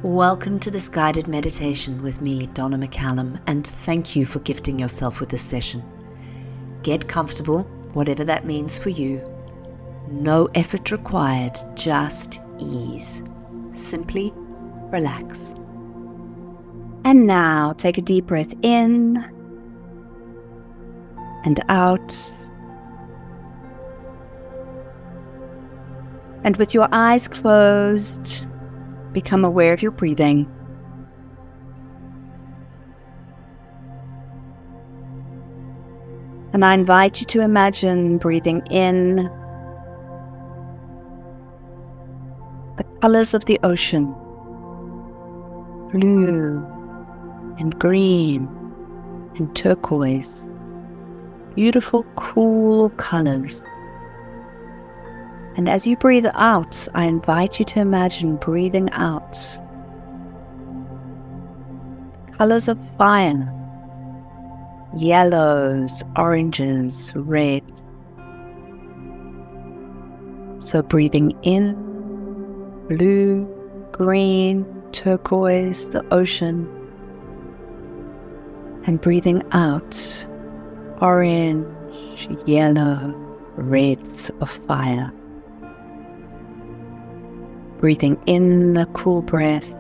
Welcome to this guided meditation with me, Donna McCallum, and thank you for gifting yourself with this session. Get comfortable, whatever that means for you. No effort required, just ease. Simply relax. And now take a deep breath in and out. And with your eyes closed, become aware of your breathing. And I invite you to imagine breathing in the colors of the ocean, blue and green and turquoise, beautiful, cool colors. And as you breathe out, I invite you to imagine breathing out colors of fire, yellows, oranges, reds. So breathing in, blue, green, turquoise, the ocean. And breathing out, orange, yellow, reds of fire. Breathing in the cool breath.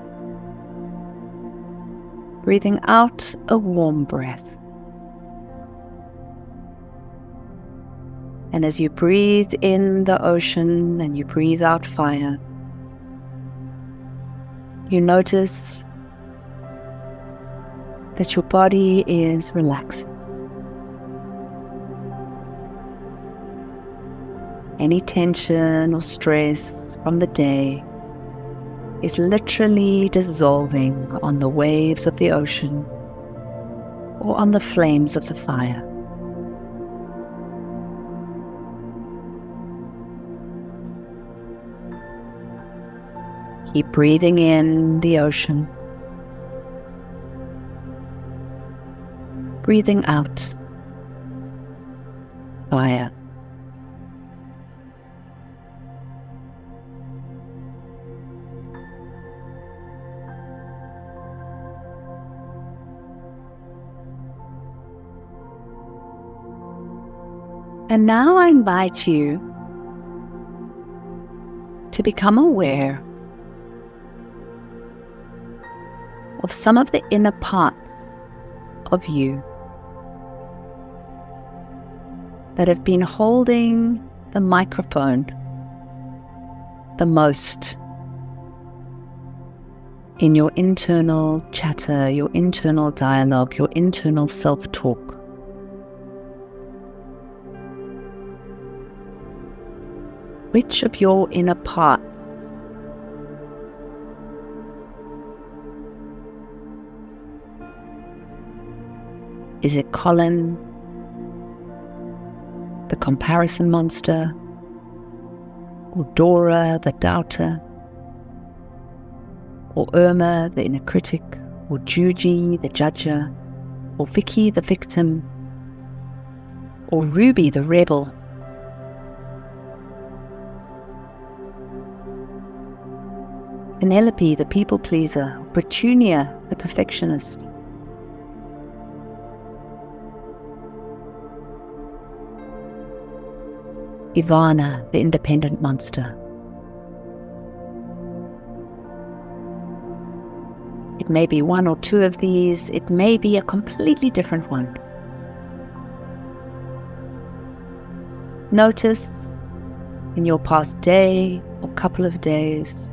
Breathing out a warm breath. And as you breathe in the ocean and you breathe out fire, you notice that your body is relaxing. Any tension or stress from the day is literally dissolving on the waves of the ocean or on the flames of the fire. Keep breathing in the ocean, breathing out fire. And now I invite you to become aware of some of the inner parts of you that have been holding the microphone the most in your internal chatter, your internal dialogue, your internal self-talk. Which of your inner parts is it? Colin, the comparison monster, or Dora, the doubter, or Irma, the inner critic, or Juji, the judger, or Vicky, the victim, or Ruby, the rebel? Penelope, the people pleaser, Petunia, the perfectionist. Ivana, the independent monster. It may be one or two of these, it may be a completely different one. Notice in your past day or couple of days,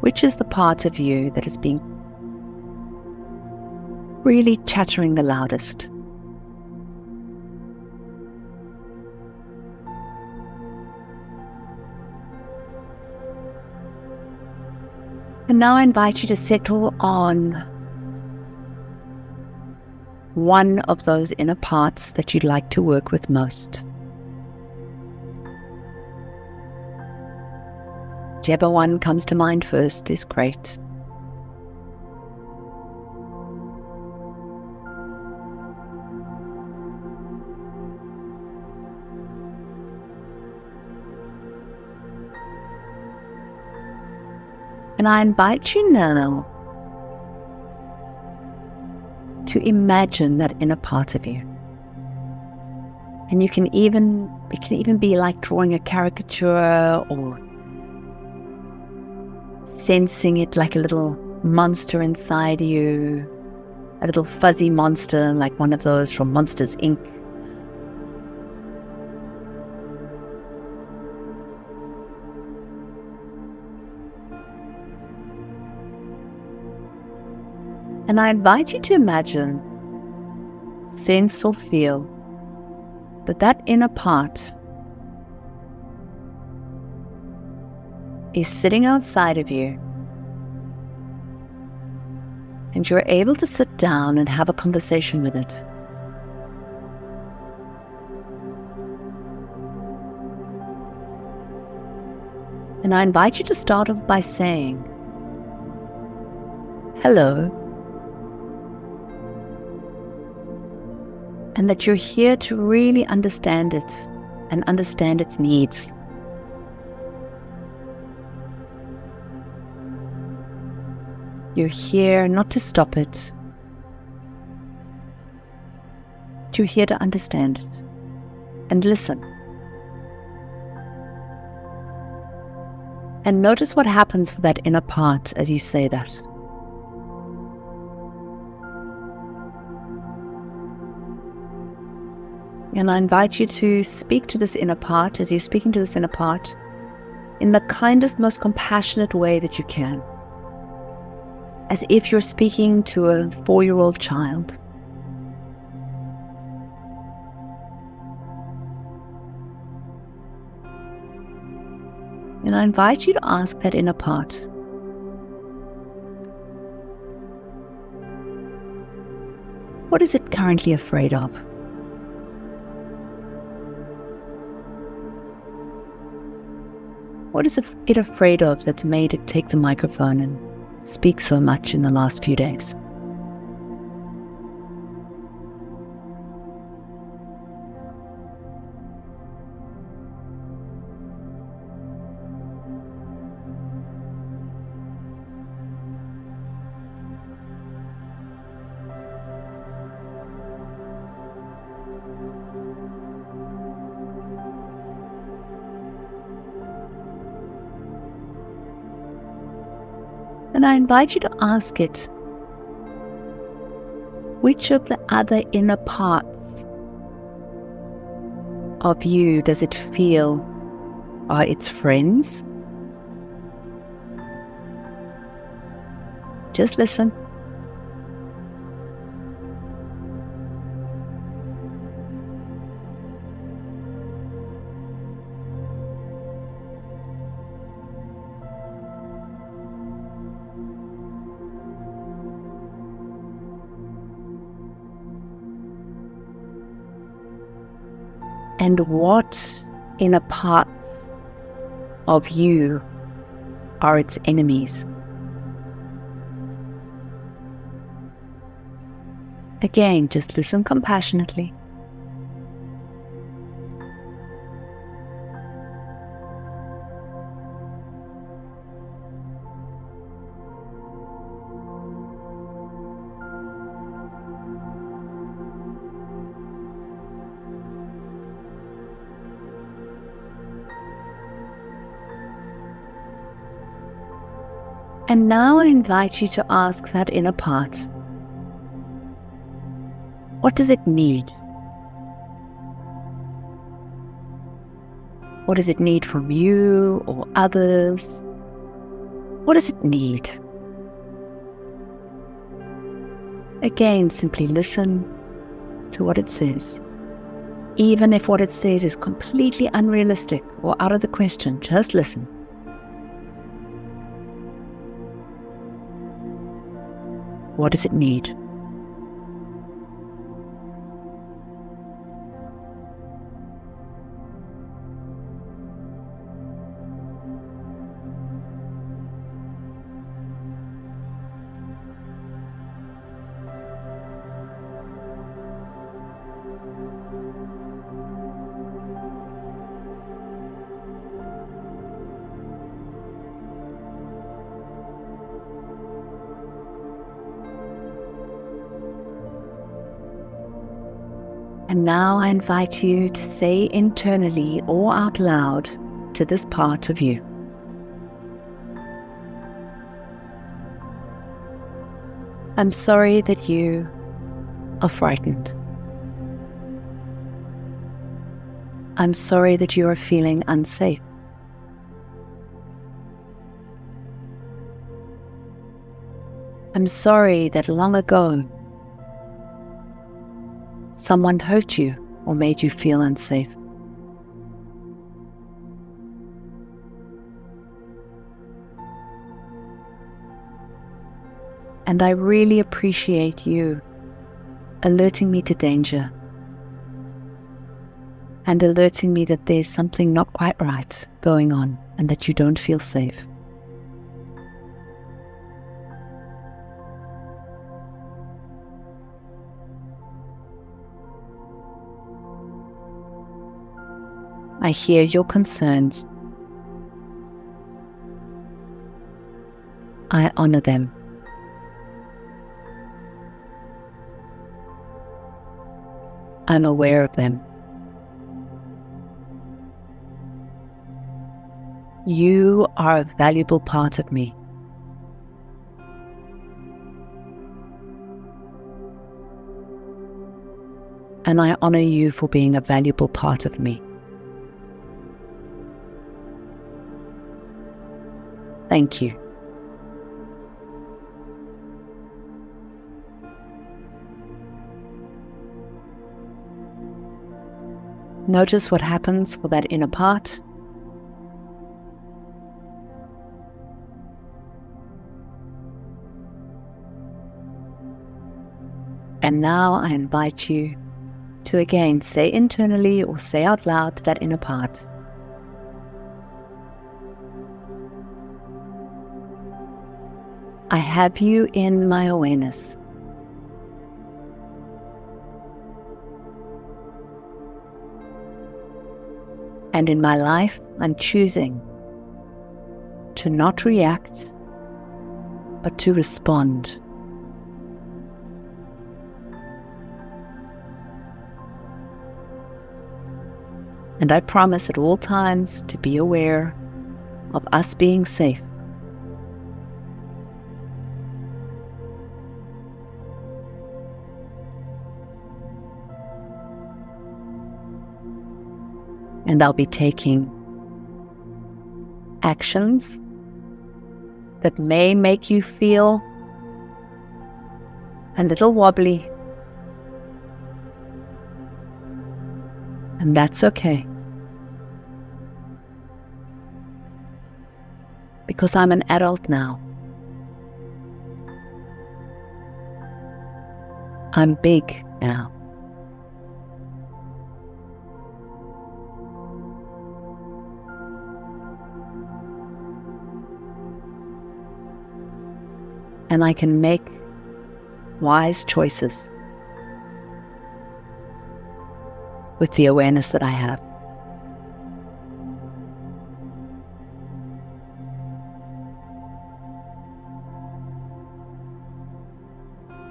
which is the part of you that has been really chattering the loudest? And now I invite you to settle on one of those inner parts that you'd like to work with most. Whichever one comes to mind first is great. And I invite you now to imagine that inner part of you. And it can even be like drawing a caricature or sensing it like a little monster inside you, a little fuzzy monster like one of those from Monsters, Inc. And I invite you to imagine, sense or feel that inner part is sitting outside of you, and you're able to sit down and have a conversation with it. And I invite you to start off by saying, hello, and that you're here to really understand it and understand its needs. You're here not to stop it. You're here to understand it and listen. And notice what happens for that inner part as you say that. And I invite you to speak to this inner part as you're speaking to this inner part in the kindest, most compassionate way that you can. As if you're speaking to a 4-year-old child. And I invite you to ask that inner part, what is it currently afraid of? What is it afraid of that's made it take the microphone and speak so much in the last few days? And I invite you to ask it, which of the other inner parts of you does it feel are its friends? Just listen. And what inner parts of you are its enemies? Again, just listen compassionately. And now I invite you to ask that inner part, what does it need? What does it need from you or others? What does it need? Again, simply listen to what it says. Even if what it says is completely unrealistic or out of the question, just listen. What does it need? And now I invite you to say internally or out loud to this part of you: I'm sorry that you are frightened. I'm sorry that you are feeling unsafe. I'm sorry that long ago someone hurt you or made you feel unsafe. And I really appreciate you alerting me to danger and alerting me that there's something not quite right going on and that you don't feel safe. I hear your concerns. I honor them. I'm aware of them. You are a valuable part of me. And I honor you for being a valuable part of me. Thank you. Notice what happens for that inner part. And now I invite you to again say internally or say out loud to that inner part: I have you in my awareness. And in my life, I'm choosing to not react, but to respond. And I promise at all times to be aware of us being safe. And I'll be taking actions that may make you feel a little wobbly. And that's okay. Because I'm an adult now. I'm big now. And I can make wise choices with the awareness that I have.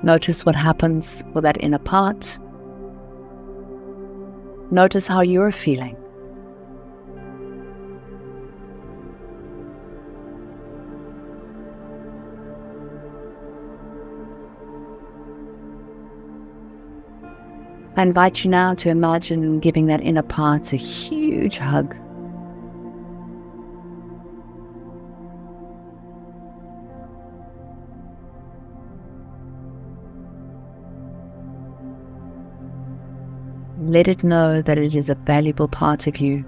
Notice what happens for that inner part. Notice how you're feeling. I invite you now to imagine giving that inner part a huge hug. Let it know that it is a valuable part of you.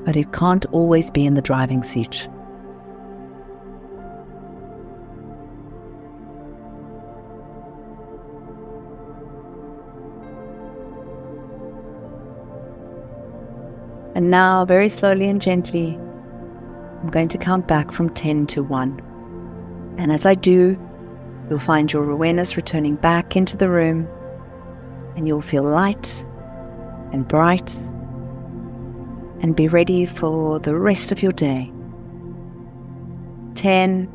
But it can't always be in the driving seat. And now, very slowly and gently, I'm going to count back from 10 to 1. And as I do, you'll find your awareness returning back into the room, and you'll feel light and bright and be ready for the rest of your day. 10,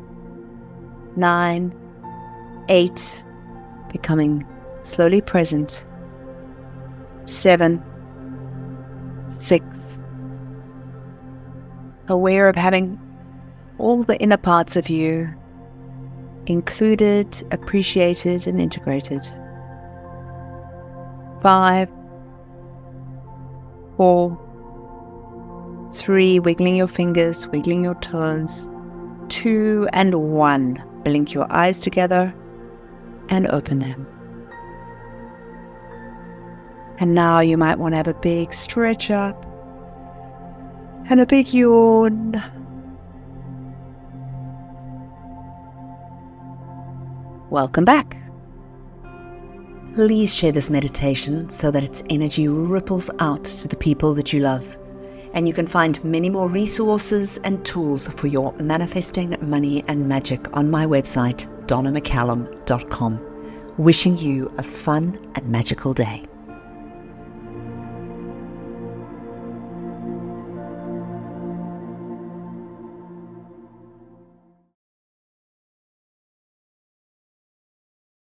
9, 8, becoming slowly present. 7, 6, aware of having all the inner parts of you included, appreciated, and integrated. 5, 4, 3, wiggling your fingers, wiggling your toes. 2 and 1, blink your eyes together and open them. And now you might want to have a big stretch up and a big yawn. Welcome back. Please share this meditation so that its energy ripples out to the people that you love. And you can find many more resources and tools for your manifesting money and magic on my website, donnamccallum.com. Wishing you a fun and magical day.